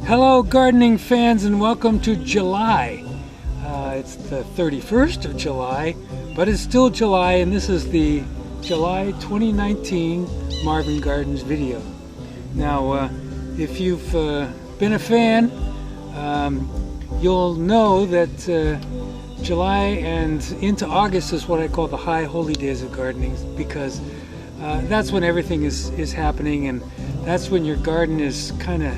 Hello gardening fans and welcome to July. It's the 31st of July, but it's still July, and this is the July 2019 Marvin Gardens video. Now if you've been a fan, you'll know that July and into August is what I call the high holy days of gardening, because that's when everything is happening, and that's when your garden is kind of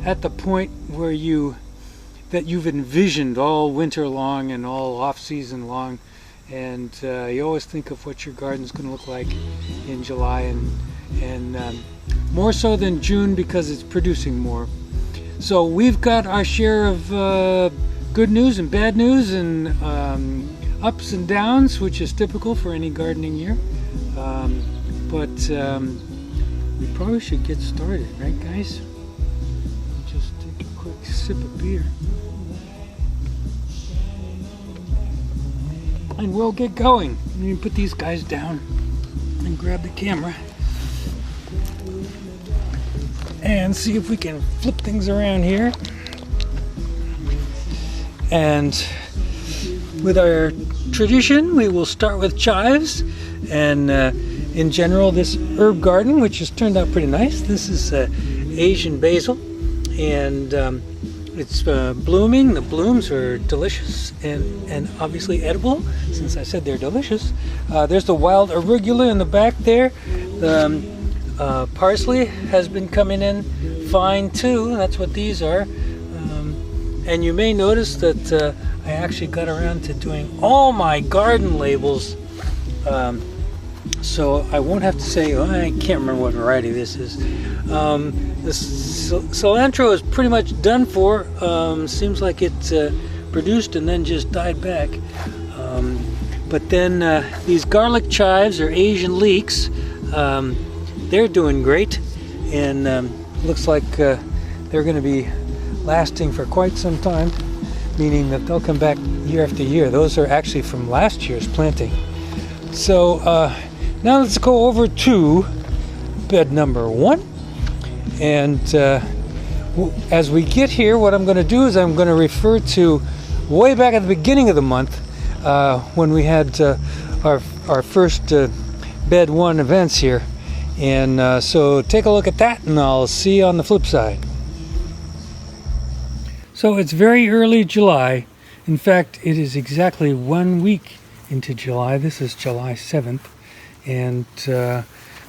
at the point where you've envisioned all winter long and all off season long, and you always think of what your garden's going to look like in July, and more so than June because it's producing more. So we've got our share of good news and bad news and ups and downs, which is typical for any gardening year, but we probably should get started, right guys? Just take a quick sip of beer and we'll get going. Let me put these guys down and grab the camera and see if we can flip things around here. And with our tradition, we will start with chives, and in general this herb garden, which has turned out pretty nice. This is Asian basil, and it's blooming. The blooms are delicious and obviously edible, since I said they're delicious. There's the wild arugula in the back there. The parsley has been coming in fine too. That's what these are. And you may notice that I actually got around to doing all my garden labels, so I won't have to say, oh, I can't remember what variety this is. This cilantro is pretty much done for. Seems like it's produced and then just died back. But then these garlic chives, or Asian leeks, they're doing great, and looks like they're going to be lasting for quite some time, meaning that they'll come back year after year. Those are actually from last year's planting. So now let's go over to bed number 1, and as we get here, what I'm going to do is I'm going to refer to way back at the beginning of the month when we had our first bed 1 events here, and so take a look at that, and I'll see you on the flip side. So it's very early July. In fact, it is exactly 1 week into July. This is July 7th. And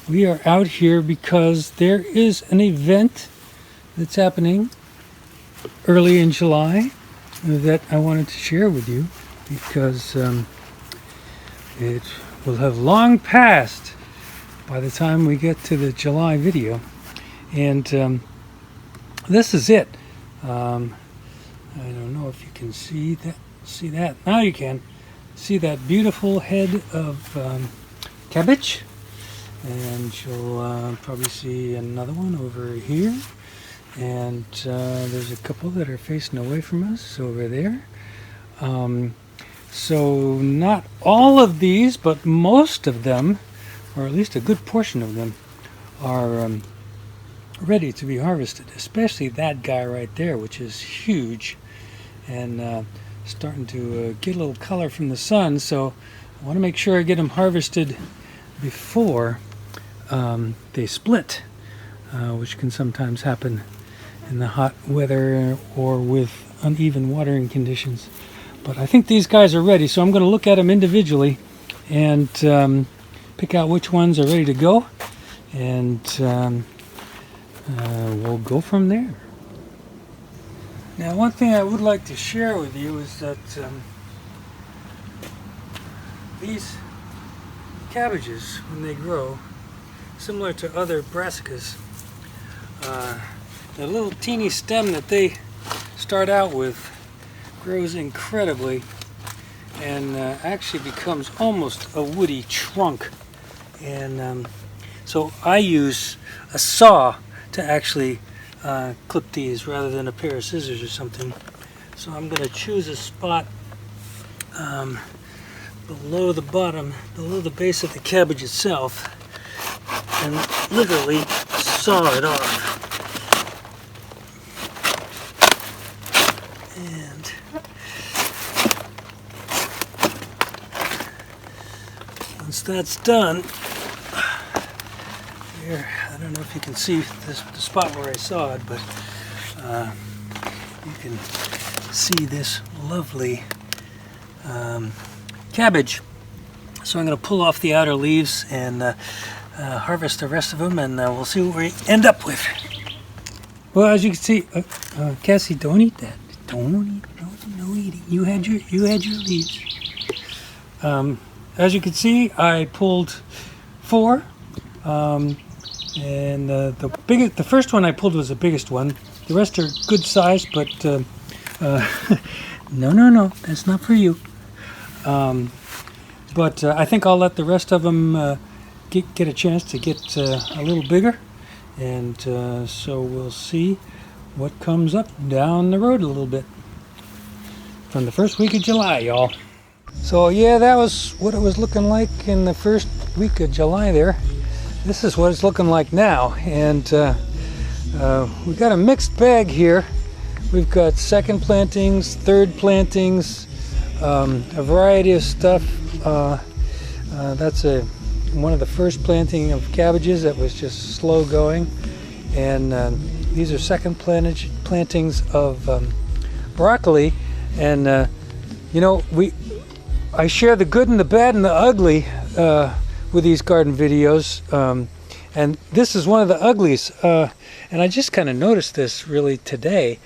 we are out here because there is an event that's happening early in July that I wanted to share with you, because it will have long passed by the time we get to the July video. And this is it. I don't know if you can see that. Now you can see that beautiful head of cabbage, and you'll probably see another one over here, and there's a couple that are facing away from us over there. So not all of these, but most of them, or at least a good portion of them, are ready to be harvested, especially that guy right there, which is huge and starting to get a little color from the sun. So I want to make sure I get them harvested before they split, which can sometimes happen in the hot weather or with uneven watering conditions. But I think these guys are ready, so I'm going to look at them individually and pick out which ones are ready to go, and we'll go from there. Now, one thing I would like to share with you is that these cabbages, when they grow, similar to other brassicas, the little teeny stem that they start out with grows incredibly and actually becomes almost a woody trunk. And so I use a saw to actually clip these rather than a pair of scissors or something. So I'm going to choose a spot below the bottom, below the base of the cabbage itself, and literally saw it off. And once that's done, here, I don't know if you can see this, the spot where I sawed, but you can see this lovely cabbage. So I'm going to pull off the outer leaves and harvest the rest of them, and we'll see what we end up with. Well, as you can see, Cassie, don't eat that. Don't eat. No eating. You had your leaves. As you can see, I pulled 4. And the first one I pulled was the biggest one. The rest are good size, but no, that's not for you. But I think I'll let the rest of them get a chance to get a little bigger, and so we'll see what comes up down the road a little bit from the first week of July, y'all. So yeah, that was what it was looking like in the first week of July there. This is what it's looking like now, and we've got a mixed bag here. We've got second plantings, third plantings, a variety of stuff. That's one of the first planting of cabbages that was just slow going, and these are second plantings of broccoli. And you know, I share the good and the bad and the ugly with these garden videos, and this is one of the uglies, and I just kind of noticed this really today,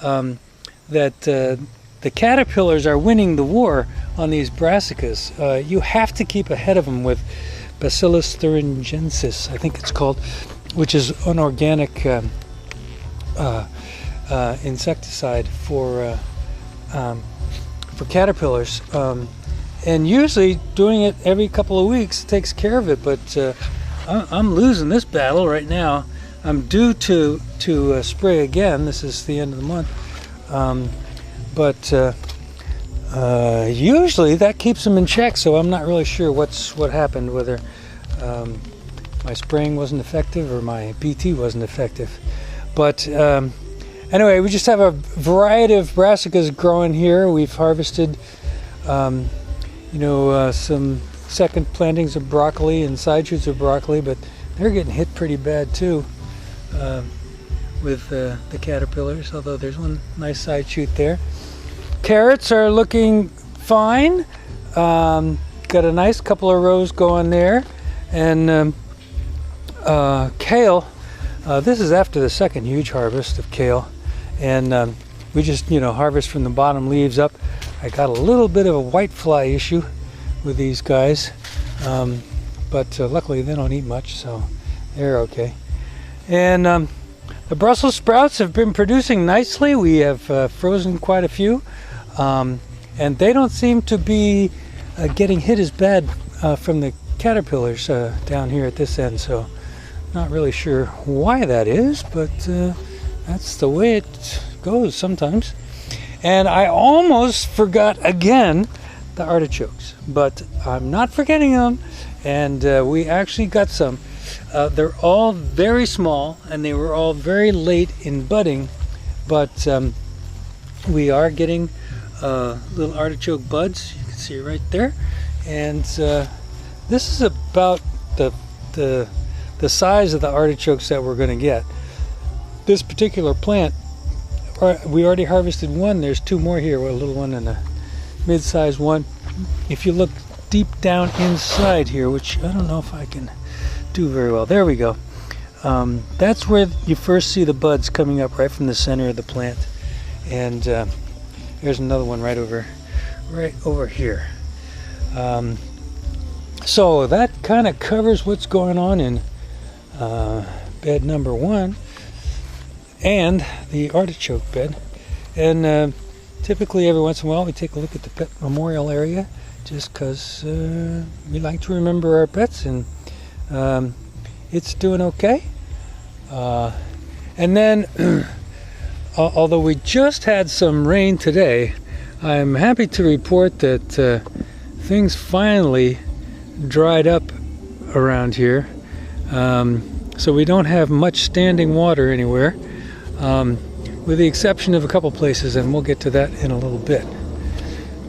that the caterpillars are winning the war on these brassicas. You have to keep ahead of them with Bacillus thuringiensis, I think it's called, which is an organic insecticide for caterpillars. And usually doing it every couple of weeks takes care of it, but I'm losing this battle right now. I'm due to spray again. This is the end of the month, but usually that keeps them in check. So I'm not really sure what happened, whether my spraying wasn't effective or my BT wasn't effective. But anyway, we just have a variety of brassicas growing here. We've harvested some second plantings of broccoli and side shoots of broccoli, but they're getting hit pretty bad too with the caterpillars, although there's one nice side shoot there. Carrots are looking fine. Got a nice couple of rows going there. And kale, this is after the second huge harvest of kale, and we just harvest from the bottom leaves up. I got a little bit of a whitefly issue with these guys, but luckily they don't eat much, so they're okay. And the Brussels sprouts have been producing nicely. We have frozen quite a few, and they don't seem to be getting hit as bad from the caterpillars down here at this end, so not really sure why that is, but that's the way it goes sometimes. And I almost forgot again the artichokes, but I'm not forgetting them, and we actually got some. They're all very small, and they were all very late in budding, but we are getting little artichoke buds. You can see right there, and this is about the size of the artichokes that we're going to get. This particular plant, we already harvested one. There's 2 more here, a little one and a mid-sized one. If you look deep down inside here, which I don't know if I can do very well. There we go. That's where you first see the buds coming up, right from the center of the plant. And there's another one right over here. So that kind of covers what's going on in bed number 1 and the artichoke bed. And typically every once in a while we take a look at the pet memorial area, just because we like to remember our pets, and it's doing okay. And then although we just had some rain today, I'm happy to report that things finally dried up around here, so we don't have much standing water anywhere. with the exception of a couple places, and we'll get to that in a little bit.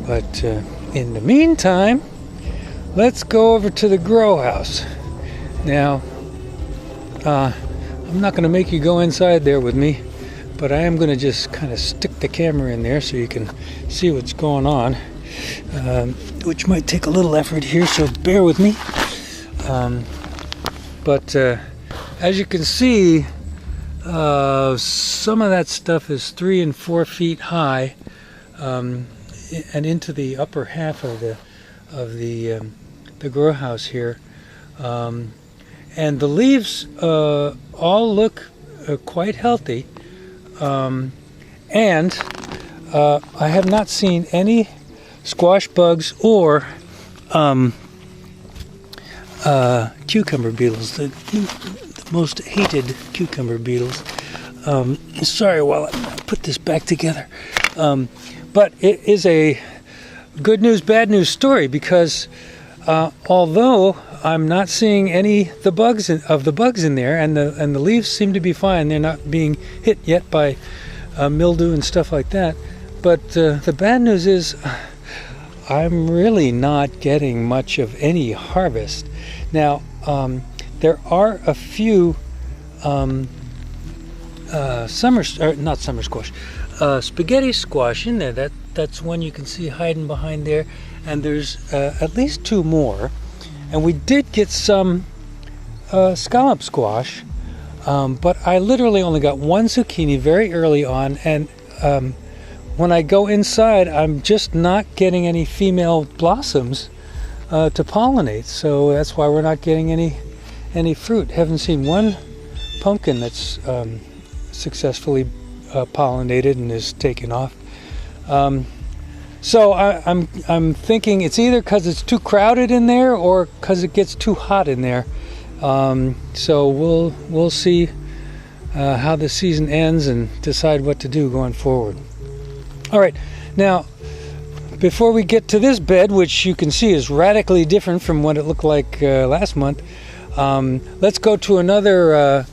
But in the meantime, let's go over to the grow house. Now, I'm not going to make you go inside there with me, but I am going to just kind of stick the camera in there so you can see what's going on, which might take a little effort here, so bear with me. But as you can see, some of that stuff is 3 and 4 feet high, and into the upper half of the grow house here, and the leaves all look quite healthy, and I have not seen any squash bugs or cucumber beetles, the most hated cucumber beetles. Sorry while I put this back together. But it is a good news, bad news story, because although I'm not seeing any of the bugs in there, and the leaves seem to be fine, they're not being hit yet by mildew and stuff like that. But the bad news is I'm really not getting much of any harvest. Now, there are a few spaghetti squash in there. That's one you can see hiding behind there, and there's at least 2 more. And we did get some scallop squash, but I literally only got 1 zucchini very early on, and when I go inside, I'm just not getting any female blossoms to pollinate, so that's why we're not getting any fruit. Haven't seen one pumpkin that's successfully pollinated and is taken off. So I'm thinking it's either because it's too crowded in there or because it gets too hot in there. So we'll see how the season ends and decide what to do going forward. All right, now before we get to this bed, which you can see is radically different from what it looked like last month, let's go to another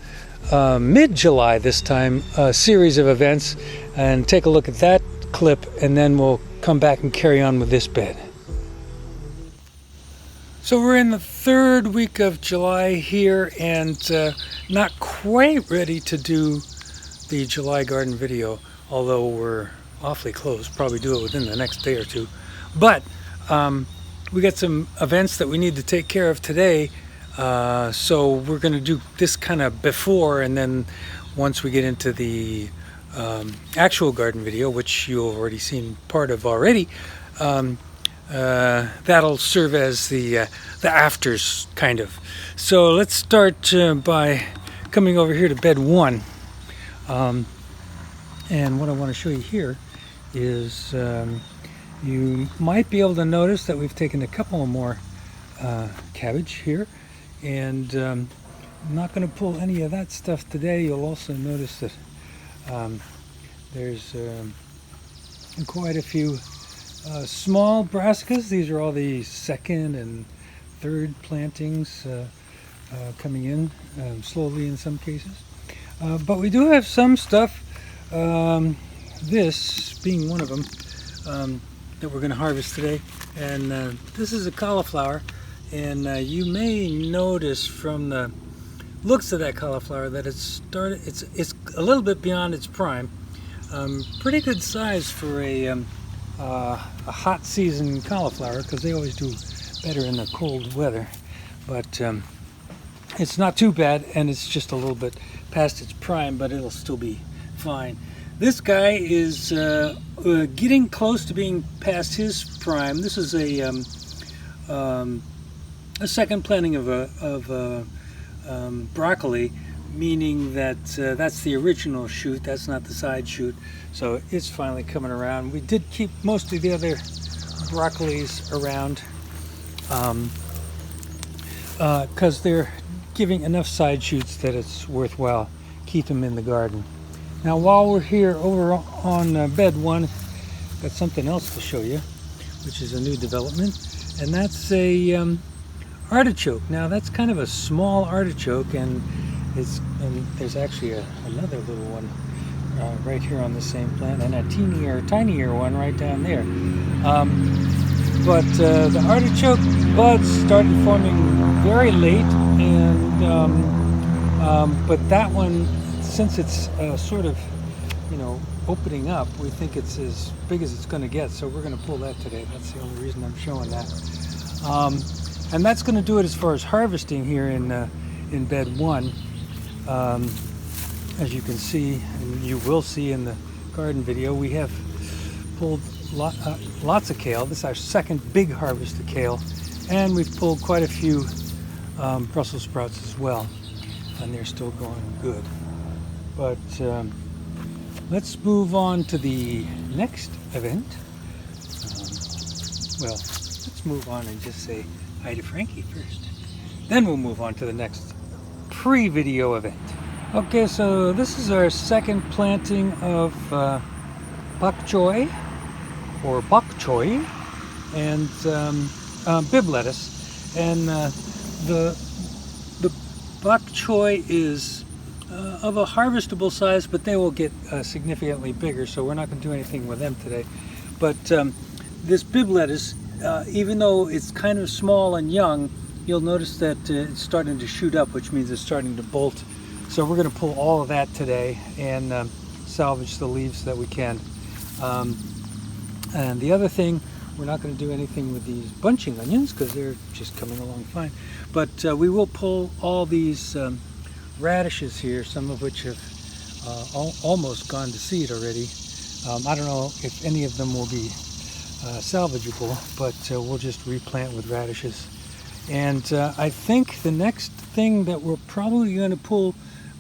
mid-July this time series of events and take a look at that clip, and then we'll come back and carry on with this bed. So we're in the 3rd week of July here, and not quite ready to do the July garden video, although we're awfully close. Probably do it within the next day or 2. But we got some events that we need to take care of today, so we're going to do this kind of before, and then once we get into the actual garden video, which you've already seen part of already, that'll serve as the afters, kind of. So let's start by coming over here to bed 1. And what I want to show you here is you might be able to notice that we've taken a couple more cabbage here, and I'm not going to pull any of that stuff today. You'll also notice that there's quite a few small brassicas. These are all the 2nd and 3rd plantings coming in slowly in some cases. But we do have some stuff, this being one of them, that we're going to harvest today. And this is a cauliflower, and you may notice from the looks of that cauliflower that it's a little bit beyond its prime. Pretty good size for a hot season cauliflower, because they always do better in the cold weather. But it's not too bad, and it's just a little bit past its prime, but it'll still be fine. This guy is getting close to being past his prime. This is a 2nd planting of broccoli, meaning that that's the original shoot, that's not the side shoot. So it's finally coming around. We did keep most of the other broccolis around because they're giving enough side shoots that it's worthwhile keep them in the garden. Now while we're here over on bed 1, got something else to show you, which is a new development, and that's a artichoke. Now that's kind of a small artichoke, and there's actually another little one right here on the same plant, and a tinier one right down there. But the artichoke buds started forming very late, and but that one, since it's sort of, you know, opening up, we think it's as big as it's going to get, so we're going to pull that today. That's the only reason I'm showing that. And that's going to do it as far as harvesting here in bed 1. As you can see, and you will see in the garden video, we have pulled lots of kale. This is our second big harvest of kale, and we've pulled quite a few Brussels sprouts as well, and they're still going good. But let's move on to the next event. Well, let's move on and just say hi to Frankie first. Then we'll move on to the next pre-video event. Okay, so this is our second planting of bok choy, or bok choy, and bib lettuce. And the bok choy is of a harvestable size, but they will get significantly bigger, so we're not going to do anything with them today. But this bib lettuce, even though it's kind of small and young, you'll notice that it's starting to shoot up, which means it's starting to bolt. So we're going to pull all of that today and salvage the leaves that we can. And the other thing, we're not going to do anything with these bunching onions because they're just coming along fine. But we will pull all these radishes here, some of which have almost gone to seed already. I don't know if any of them will be salvageable, but we'll just replant with radishes. And I think the next thing that we're probably going to pull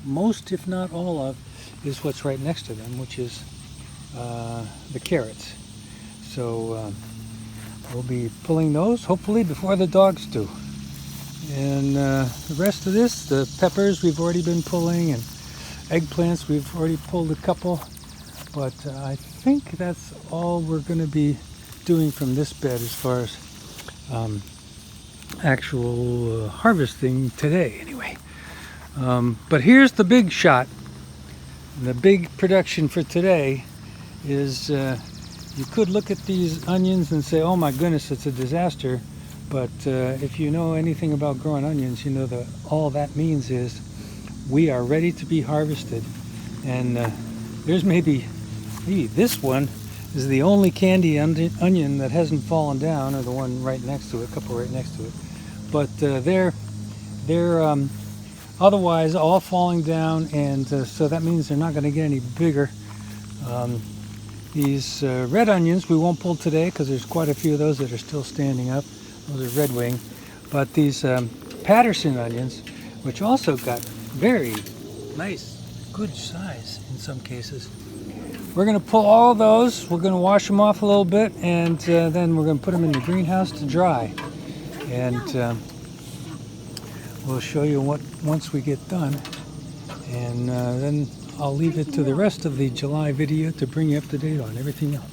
most, if not all of, is what's right next to them, which is the carrots. So we'll be pulling those hopefully before the dogs do. And the rest of this, the peppers we've already been pulling, and eggplants we've already pulled a couple, but I think that's all we're going to be doing from this bed as far as actual harvesting today anyway. But here's the big shot. The big production for today is you could look at these onions and say, oh my goodness, it's a disaster. But if you know anything about growing onions, you know that all that means is we are ready to be harvested. And there's maybe this one is the only candy onion that hasn't fallen down, or the one right next to it, a couple right next to it. But they're otherwise all falling down, and so that means they're not going to get any bigger. These red onions we won't pull today because there's quite a few of those that are still standing up. Those are red wing. But these Patterson onions, which also got very nice, good size in some cases, we're going to pull all those. We're going to wash them off a little bit, and then we're going to put them in the greenhouse to dry. And we'll show you what once we get done. And then I'll leave it to the rest of the July video to bring you up to date on everything else.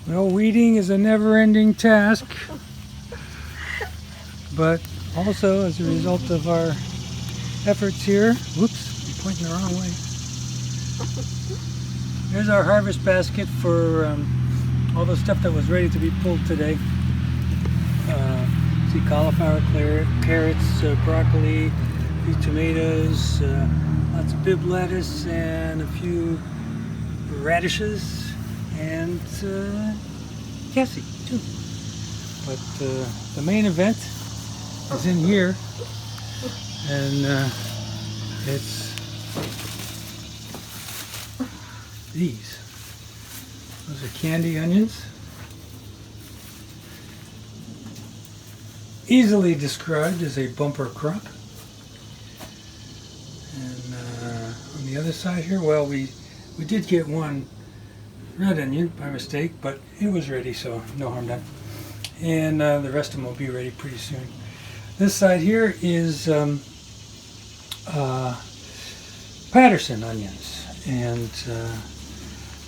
Well, weeding is a never-ending task, but also as a result of our efforts here. Whoops, I'm pointing the wrong way. There's our harvest basket for all the stuff that was ready to be pulled today. See cauliflower, carrots, broccoli, a few tomatoes, lots of bib lettuce, and a few radishes, and Cassie too. But the main event is in here, and it's these. Those are candy onions. Easily described as a bumper crop. And on the other side here, well, we did get one red onion by mistake, but it was ready, so no harm done. And the rest of them will be ready pretty soon. This side here is Patterson onions, and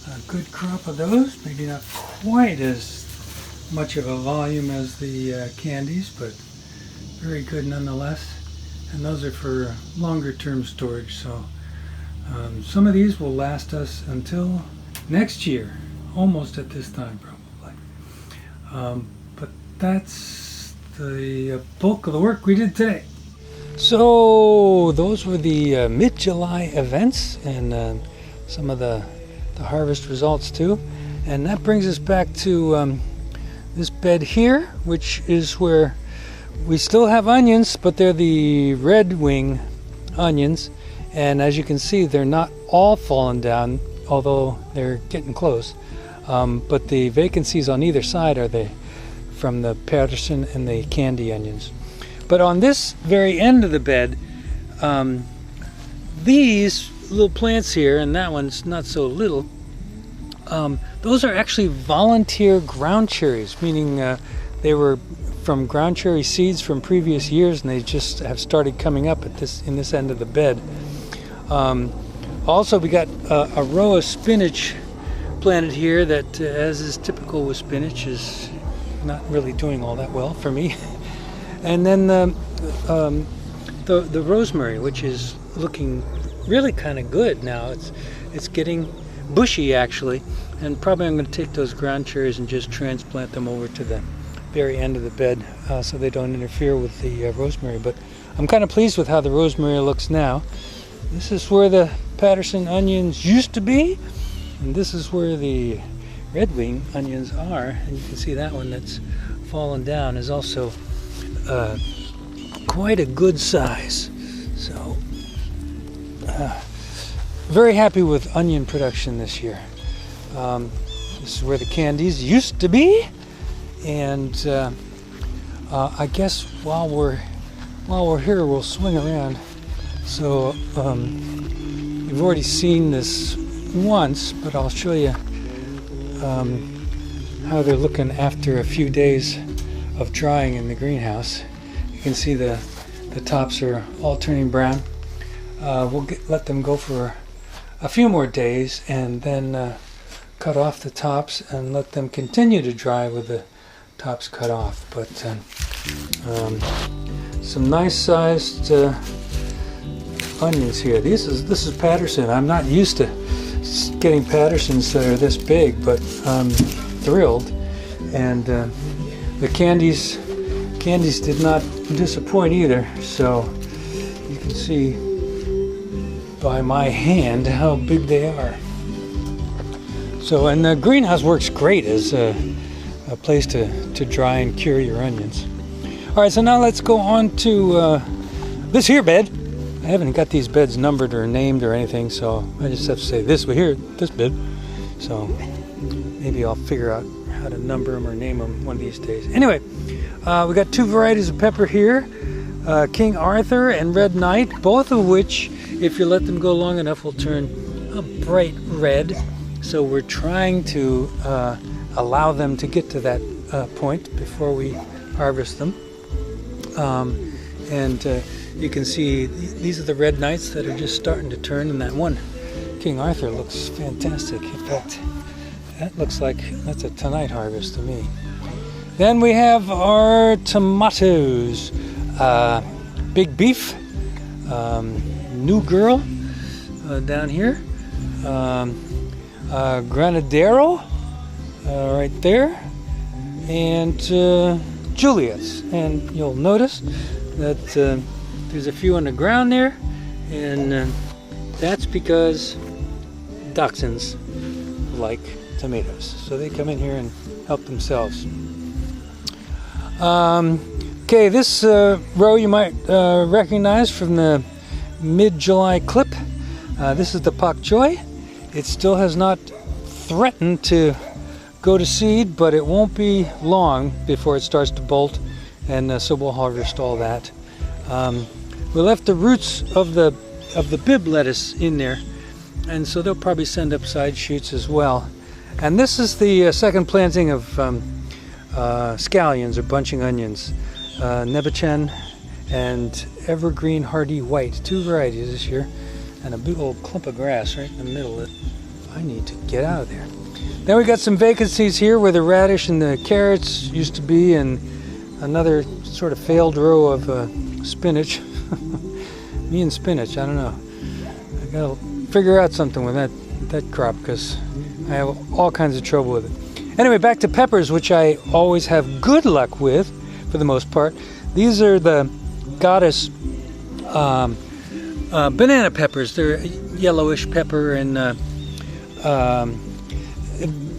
a good crop of those. Maybe not quite as much of a volume as the candies, but very good nonetheless. And those are for longer term storage, so Some of these will last us until next year, almost at this time probably. But that's the bulk of the work we did today. So those were the mid-July events and some of the harvest results too. And that brings us back to this bed here, which is where we still have onions, but they're the red wing onions. And as you can see, they're not all fallen down, although they're getting close. But the vacancies on either side are from the Patterson and the candy onions. But on this very end of the bed, these little plants here, and that one's not so little, those are actually volunteer ground cherries, meaning they were from ground cherry seeds from previous years, and they just have started coming up in this end of the bed. Also, we got a row of spinach planted here that, as is typical with spinach, is not really doing all that well for me. And then the rosemary, which is looking really kind of good now. It's getting bushy actually, and probably I'm going to take those ground cherries and just transplant them over to the very end of the bed so they don't interfere with the rosemary. But I'm kind of pleased with how the rosemary looks now. This is where the Patterson onions used to be, and this is where the red wing onions are. And you can see that one that's fallen down is also quite a good size. So very happy with onion production this year. This is where the candies used to be, and I guess while we're here, we'll swing around. So you've already seen this once, but I'll show you how they're looking after a few days of drying in the greenhouse. You can see the tops are all turning brown. We'll let them go for a few more days and then cut off the tops and let them continue to dry with the tops cut off. But some nice sized onions here. This is Patterson. I'm not used to getting Pattersons that are this big, but I'm thrilled. And the candies did not disappoint either. So you can see by my hand how big they are. So, and the greenhouse works great as a place to dry and cure your onions. All right, so now let's go on to this here bed. I haven't got these beds numbered or named or anything, so I just have to say this bed. So maybe I'll figure out how to number them or name them one of these days. Anyway, we got two varieties of pepper here, King Arthur and Red Knight, both of which, if you let them go long enough, will turn a bright red. So we're trying to allow them to get to that point before we harvest them. You can see these are the Red Knights that are just starting to turn, and that one King Arthur looks fantastic. In fact, that looks like that's a tonight harvest to me. Then we have our tomatoes, Big Beef, New Girl down here, Granadero right there, and Juliet's. And you'll notice that there's a few on the ground there, and that's because dachshunds like tomatoes, so they come in here and help themselves. Okay, this row you might recognize from the mid-July clip. This is the pak choi. It still has not threatened to go to seed, but it won't be long before it starts to bolt, and so we'll harvest all that. We left the roots of the bib lettuce in there, and so they'll probably send up side shoots as well. And this is the second planting of scallions or bunching onions, Nebuchadnezzar and Evergreen Hardy White, two varieties this year, and a big old clump of grass right in the middle that I need to get out of there. Then we got some vacancies here where the radish and the carrots used to be, and another sort of failed row of spinach. Me and spinach, I don't know. I got a figure out something with that crop, because I have all kinds of trouble with it. Anyway, back to peppers, which I always have good luck with for the most part. These are the Goddess banana peppers. They're yellowish pepper, and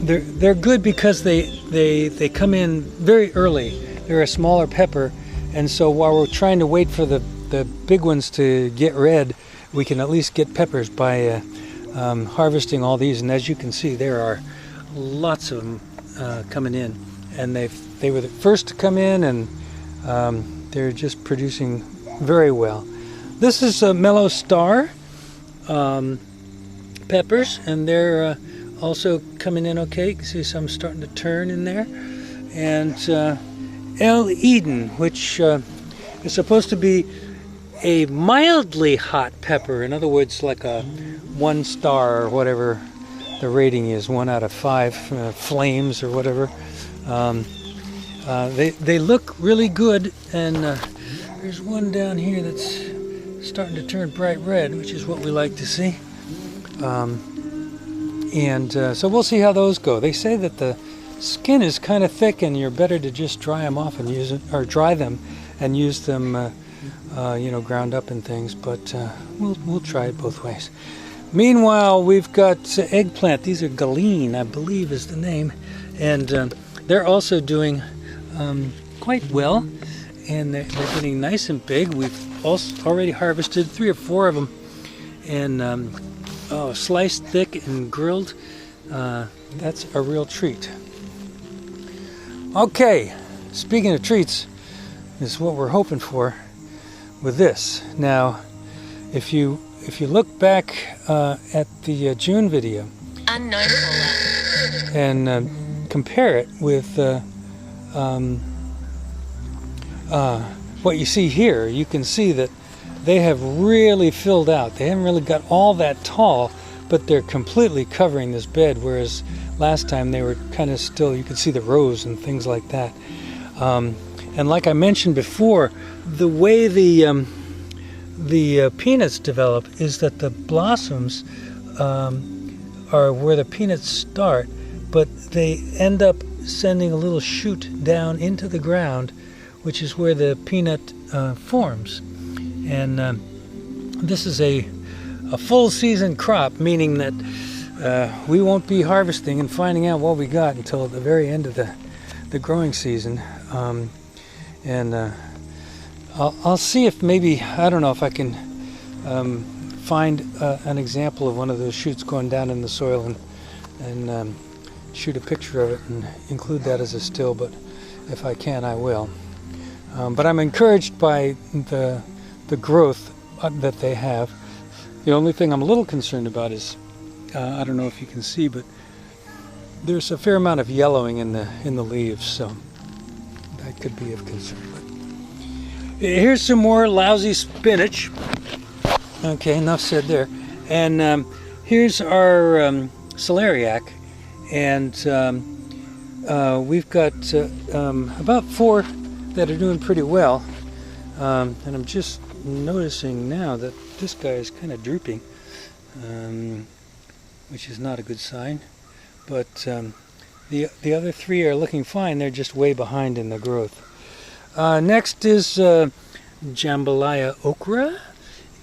they're good because they come in very early. They're a smaller pepper, and so while we're trying to wait for the big ones to get red, we can at least get peppers by harvesting all these. And as you can see, there are lots of them coming in, and they were the first to come in, and they're just producing very well. This is a Mellow Star peppers, and they're also coming in okay. You can see some starting to turn in there. And El Eden, which is supposed to be a mildly hot pepper. In other words, like a 1 star or whatever the rating is, 1 out of 5 flames or whatever. They look really good, and there's one down here that's starting to turn bright red, which is what we like to see. So we'll see how those go. They say that the skin is kind of thick, and you're better to just dry them off and use it, or dry them and use them, ground up in things. But we'll try it both ways. Meanwhile, we've got eggplant. These are Galeen, I believe, is the name, and they're also doing quite well, and they're getting nice and big. We've also already harvested 3 or 4 of them, and sliced thick and grilled. That's a real treat. Okay, speaking of treats, this is what we're hoping for with this. Now, if you look back at the June video and compare it with what you see here, you can see that they have really filled out. They haven't really got all that tall, but they're completely covering this bed, whereas last time they were kind of still, you could see the rows and things like that. And like I mentioned before, the way the peanuts develop is that the blossoms are where the peanuts start, but they end up sending a little shoot down into the ground, which is where the peanut forms. And this is a full season crop, meaning that we won't be harvesting and finding out what we got until the very end of the growing season. I'll see if maybe, I don't know if I can find an example of one of those shoots going down in the soil and shoot a picture of it and include that as a still, but if I can, I will. But I'm encouraged by the growth that they have. The only thing I'm a little concerned about is, I don't know if you can see, but there's a fair amount of yellowing in the leaves, so that could be of concern. But here's some more lousy spinach. Okay, enough said there. And here's our celeriac, and we've got about 4 that are doing pretty well. And I'm just noticing now that this guy is kind of drooping, which is not a good sign. But the other 3 are looking fine. They're just way behind in the growth. Next is jambalaya okra,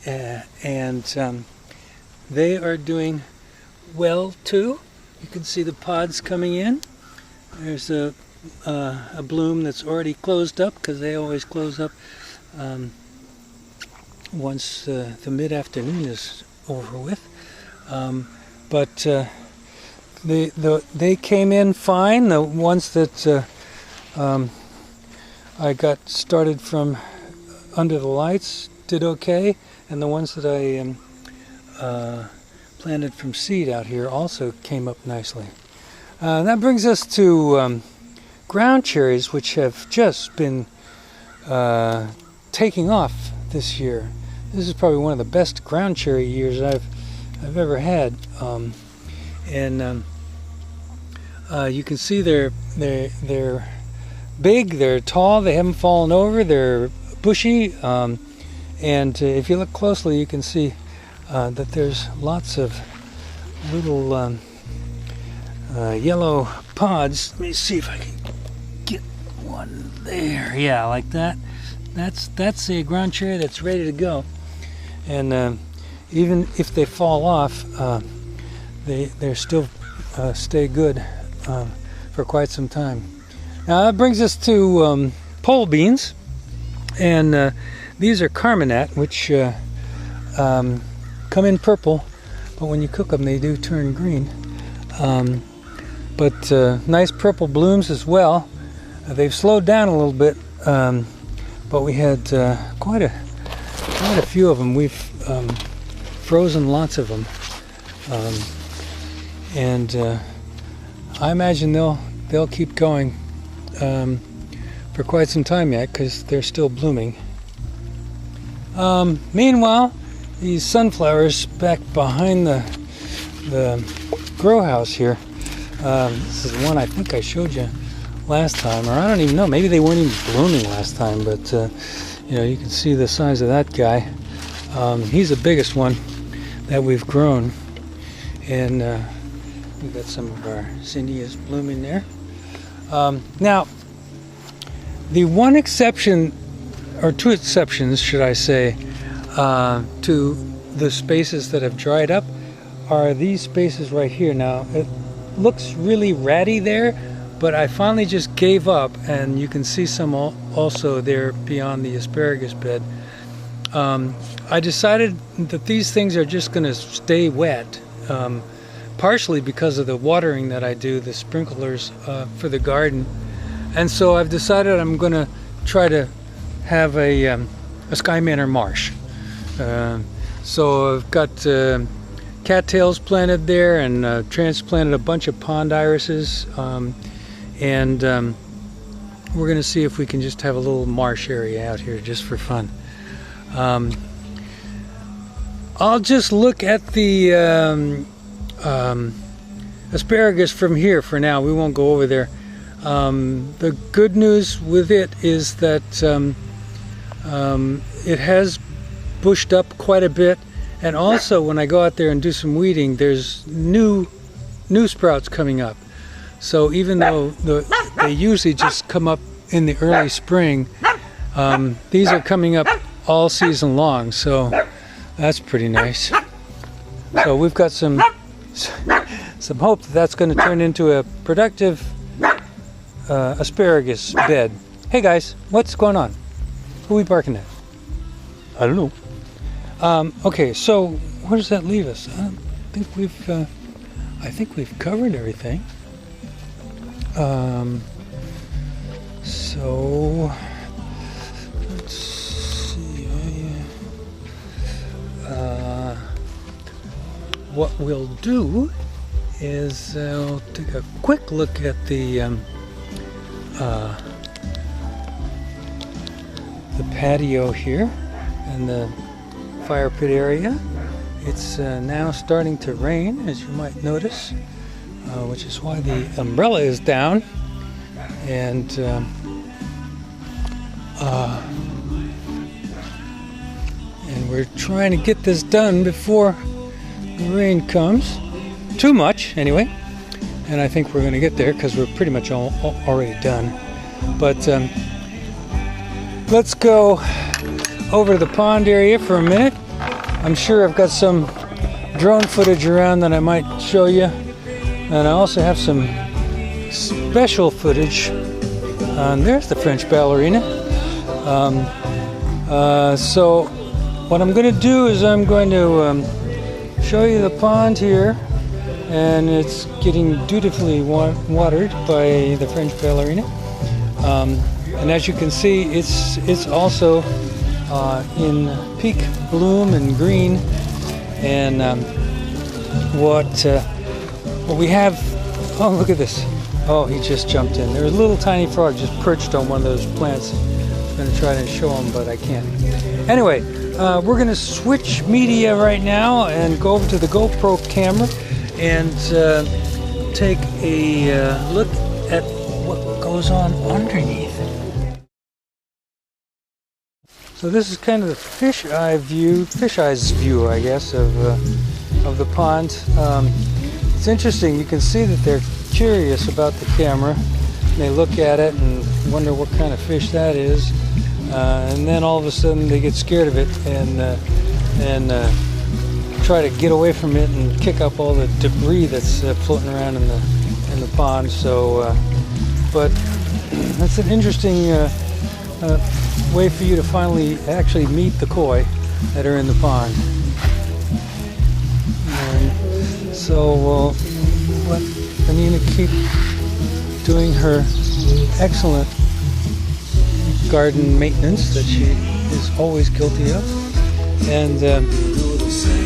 and they are doing well too. You can see the pods coming in. There's a bloom that's already closed up, because they always close up once the mid-afternoon is over with. But they came in fine. The ones that I got started from under the lights did okay, and the ones that I planted from seed out here also came up nicely. That brings us to ground cherries, which have just been taking off this year. This is probably one of the best ground cherry years I've ever had, and you can see they're big, they're tall, they haven't fallen over, they're bushy, and if you look closely, you can see that there's lots of little yellow pods. Let me see if I can get one there. Yeah, like that. That's a ground cherry that's ready to go. And even if they fall off, they're still stay good for quite some time. Now that brings us to pole beans, and these are carminate, which come in purple, but when you cook them they do turn green. But nice purple blooms as well. They've slowed down a little bit, but we had quite a few of them. We've frozen lots of them, and I imagine they'll keep going for quite some time yet, because they're still blooming. Meanwhile, these sunflowers back behind the grow house here. This is one I think I showed you last time, or I don't even know. Maybe they weren't even blooming last time, but you know, you can see the size of that guy. He's the biggest one that we've grown, and we've got some of our zinnias blooming there. Now, the one exception, or two exceptions, should I say, to the spaces that have dried up are these spaces right here. Now, it looks really ratty there, but I finally just gave up, and you can see some also there beyond the asparagus bed. I decided that these things are just going to stay wet, partially because of the watering that I do, the sprinklers for the garden. And so I've decided I'm going to try to have a Sky Manor marsh. So I've got cattails planted there, and transplanted a bunch of pond irises, and we're going to see if we can just have a little marsh area out here just for fun. I'll just look at the asparagus from here for now. We won't go over there. The good news with it is that it has bushed up quite a bit, and also when I go out there and do some weeding, there's new sprouts coming up. So even though they usually just come up in the early spring, these are coming up all season long, so that's pretty nice. So we've got some hope that that's going to turn into a productive asparagus bed. Hey guys, what's going on? Who are we barking at? I don't know. Okay, so where does that leave us? I think we've covered everything. So let's see. What we'll do is we'll take a quick look at the patio here and the fire pit area. It's now starting to rain, as you might notice, which is why the umbrella is down, and we're trying to get this done before the rain comes. Too much, anyway, and I think we're going to get there because we're pretty much already done. But let's go over to the pond area for a minute. I'm sure I've got some drone footage around that I might show you, and I also have some special footage. There's the French ballerina. So what I'm going to do is I'm going to show you the pond here, and it's getting dutifully watered by the French ballerina. And as you can see, it's also in peak bloom and green. And what we have, oh, look at this. Oh, he just jumped in. There's a little tiny frog just perched on one of those plants. I'm going to try to show him, but I can't. Anyway, we're going to switch media right now and go over to the GoPro camera and take a look at what goes on underneath. So this is kind of the fisheye view, I guess, of the pond. It's interesting. You can see that they're curious about the camera. They look at it and wonder what kind of fish that is, and then all of a sudden they get scared of it and try to get away from it and kick up all the debris that's floating around in the pond. So, but that's an interesting way for you to finally actually meet the koi that are in the pond. And so, I'm going to keep doing her excellent garden maintenance that she is always guilty of, and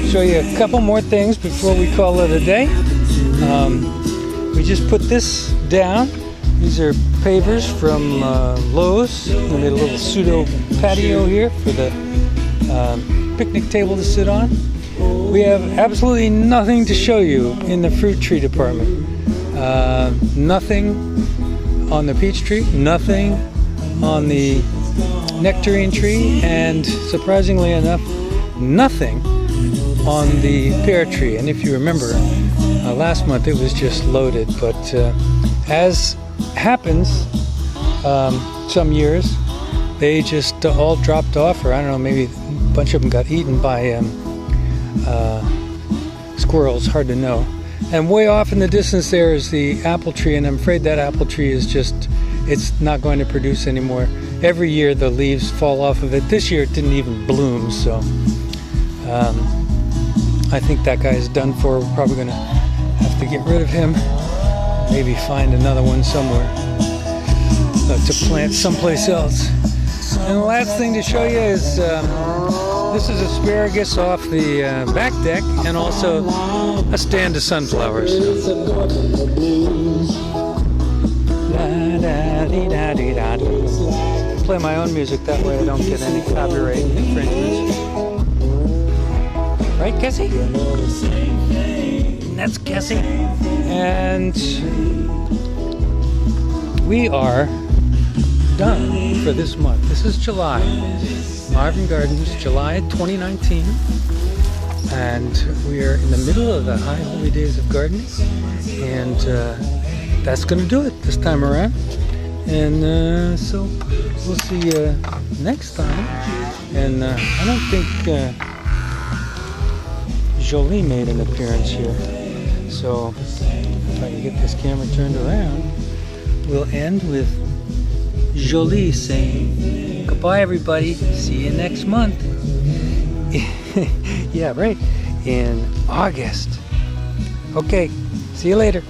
show you a couple more things before we call it a day. We just put this down. These are pavers from Lowe's. We made a little pseudo patio here for the picnic table to sit on. We have absolutely nothing to show you in the fruit tree department. Nothing on the peach tree, nothing on the nectarine tree, and surprisingly enough, nothing on the pear tree. And if you remember, last month it was just loaded, but as happens some years, they just all dropped off, or I don't know, maybe a bunch of them got eaten by squirrels, hard to know. And way off in the distance there is the apple tree, and I'm afraid that apple tree is just, it's not going to produce anymore. Every year the leaves fall off of it. This year it didn't even bloom, so I think that guy is done for. We're probably going to have to get rid of him. Maybe find another one somewhere to plant someplace else. And the last thing to show you is this is asparagus off the back deck, and also a stand of sunflowers. Play my own music, that way I don't get any copyright infringements. Right, Cassie? That's Cassie. And we are done for this month. This is July. Marvin Gardens, July 2019. And we are in the middle of the high holy days of gardening. And that's going to do it this time around. And so we'll see you next time. And I don't think Jolie made an appearance here. So if I can get this camera turned around, we'll end with Jolie saying, "Goodbye, everybody. See you next month." Yeah, right. In August. Okay. See you later.